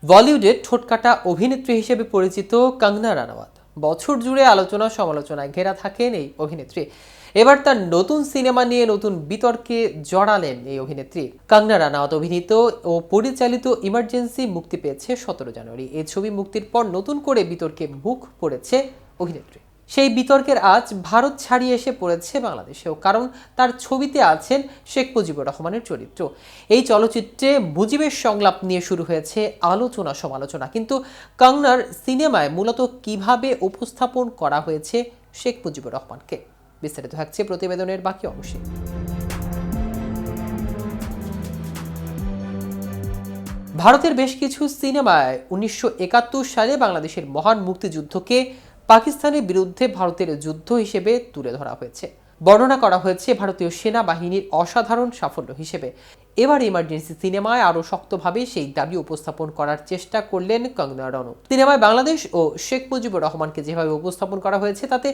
বলিউডে ঠোঁটকাটা অভিনেত্রী হিসেবে পরিচিত কঙ্গনা রানাওয়াত বছর জুড়ে আলোচনা সমালোচনায় ঘেরা থাকেন এই অভিনেত্রী। এবার তার নতুন সিনেমা নিয়ে নতুন বিতর্কে জড়ালেন এই অভিনেত্রী। কঙ্গনা রানাওয়াত অভিনীত ও পরিচালিত ইমার্জেন্সি মুক্তি পেয়েছে 17 জানুয়ারি। এই ছবি মুক্তির পর নতুন করে বিতর্কে মুখ পড়েছে অভিনেত্রী। সেই বিতর্কের আজ ভারত ছাড়িয়ে এসে পড়েছে বাংলাদেশেও, কারণ তার ছবিতে আছেন শেখ মুজিবুর রহমানের চরিত্র। এই চলচ্চিত্রে মুজিবের সংলাপ নিয়ে শুরু হয়েছে আলোচনা সমালোচনা, কিন্তু কঙ্গনার সিনেমায় মূলত কিভাবে উপস্থাপন করা হয়েছে শেখ মুজিবুর রহমানকে, বিস্তারিত থাকছে প্রতিবেদনের বাকি অংশে। ভারতের বেশ কিছু সিনেমায় 1971 সালে বাংলাদেশের মহান মুক্তিযুদ্ধকে পাকিস্তানের বিরুদ্ধে ভারতের যুদ্ধ হিসেবে তুলে ধরা হয়েছে, বর্ণনা করা হয়েছে ভারতীয় সেনাবাহিনীর অসাধারণ সাফল্য হিসেবে। এবার ইমার্জেন্সি সিনেমায় আরো শক্তভাবে সেই দাবি উপস্থাপন করার চেষ্টা করলেন কঙ্গনা রানাওয়াত। সিনেমায় বাংলাদেশ ও শেখ মুজিবুর রহমানকে যেভাবে উপস্থাপন করা হয়েছে তাতে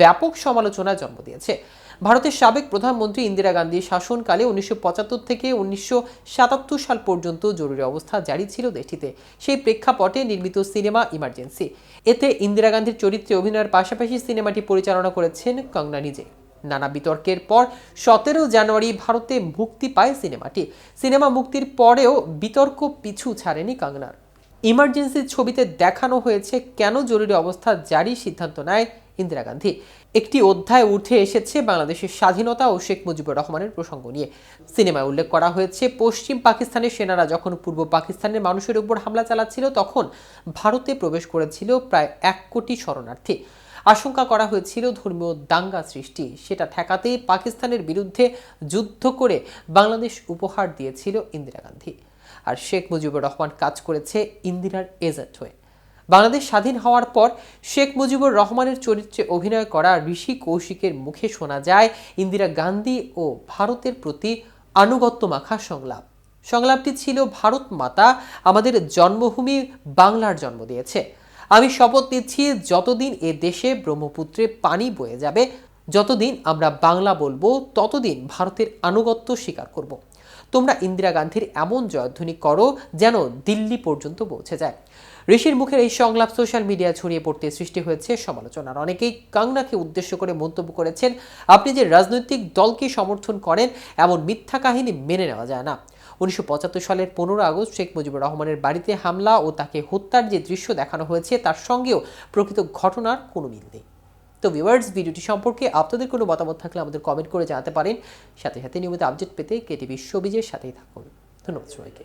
ব্যাপক সমালোচনার জন্ম দিয়েছে। ভারতের সাবেক প্রধানমন্ত্রী ইন্দিরা গান্ধীর শাসনকালে 1975 থেকে 1977 সাল পর্যন্ত জরুরি অবস্থা জারি ছিল দেশটিতে। সেই প্রেক্ষাপটে নির্মিত সিনেমা ইমার্জেন্সি। এতে ইন্দিরা গান্ধীর চরিত্রে অভিনয়ের পাশাপাশি সিনেমাটি পরিচালনা করেছেন কঙ্গনা নিজে। নানা বিতর্কের পর 17 জানুয়ারি ভারতে মুক্তি পায় সিনেমাটি। সিনেমা মুক্তির পরেও বিতর্ক পিছু ছাড়েনি কঙ্গনার। ইমার্জেন্সি ছবিতে দেখানো হয়েছে কেন জরুরি অবস্থা জারির সিদ্ধান্ত নেয় ইন্দিরা গান্ধী। একটি অধ্যায় উঠে এসেছে বাংলাদেশের স্বাধীনতা ও শেখ মুজিবুর রহমানের প্রসঙ্গ নিয়ে। সিনেমায় উল্লেখ করা হয়েছে পশ্চিম পাকিস্তানের সেনারা যখন পূর্ব পাকিস্তানের মানুষের উপর হামলা চালাচ্ছিল তখন ভারতে প্রবেশ করেছিল প্রায় 1 কোটি শরণার্থী। আশঙ্কা করা হয়েছিল ধর্মীয় দাঙ্গা সৃষ্টি, সেটা ঠেকাতে পাকিস্তানের বিরুদ্ধে যুদ্ধ করে বাংলাদেশ উপহার দিয়েছিল ইন্দিরা গান্ধী। আর শেখ মুজিবুর রহমান কাজ করেছে ইন্দিরার এজেন্ট হয়ে। বাংলাদেশ স্বাধীন হওয়ার পর শেখ মুজিবুর রহমানের চরিত্রে অভিনয় করা ঋষি কৌশিকের মুখে শোনা যায় ইন্দিরা গান্ধী ও ভারতের প্রতি আনুগত্য মাখা সংলাপ। সংলাপটি ছিল, ভারত মাতা আমাদের জন্মভূমি বাংলার জন্ম দিয়েছে। আমি শপথ নিচ্ছি যতদিন এ দেশে ব্রহ্মপুত্রে পানি বয়ে যাবে, যতদিন আমরা বাংলা বলবো ততদিন ভারতের আনুগত্য স্বীকার করব। তোমরা ইন্দিরা গান্ধীর এমন জয়ধ্বনি করো যেন দিল্লি পর্যন্ত পৌঁছে যায়। ঋষির মুখের এই সংলাপ সোশ্যাল মিডিয়া ছড়িয়ে পড়তে সৃষ্টি হয়েছে সমালোচনার। অনেকেই কঙ্গনাকে উদ্দেশ্য করে মন্তব্য করেছেন, আপনি যে রাজনৈতিক দলকে সমর্থন করেন এমন মিথ্যা কাহিনী মেনে নেওয়া যায় না। 1975 সালের 15 আগস্ট শেখ মুজিবুর রহমানের বাড়িতে হামলা ও তাকে হত্যার যে দৃশ্য দেখানো হয়েছে তার সঙ্গেও প্রকৃত ঘটনার কোনো মিল নেই। তো ভিউয়ার্স, ভিডিওটি সম্পর্কে আপনাদের কোনো মতামত থাকলে আমাদের কমেন্ট করে জানাতে পারেন। সাথে সাথে নিয়মিত আপডেট পেতে কেটিভি শোবিজের সাথেই থাকুন। ধন্যবাদ সবাইকে।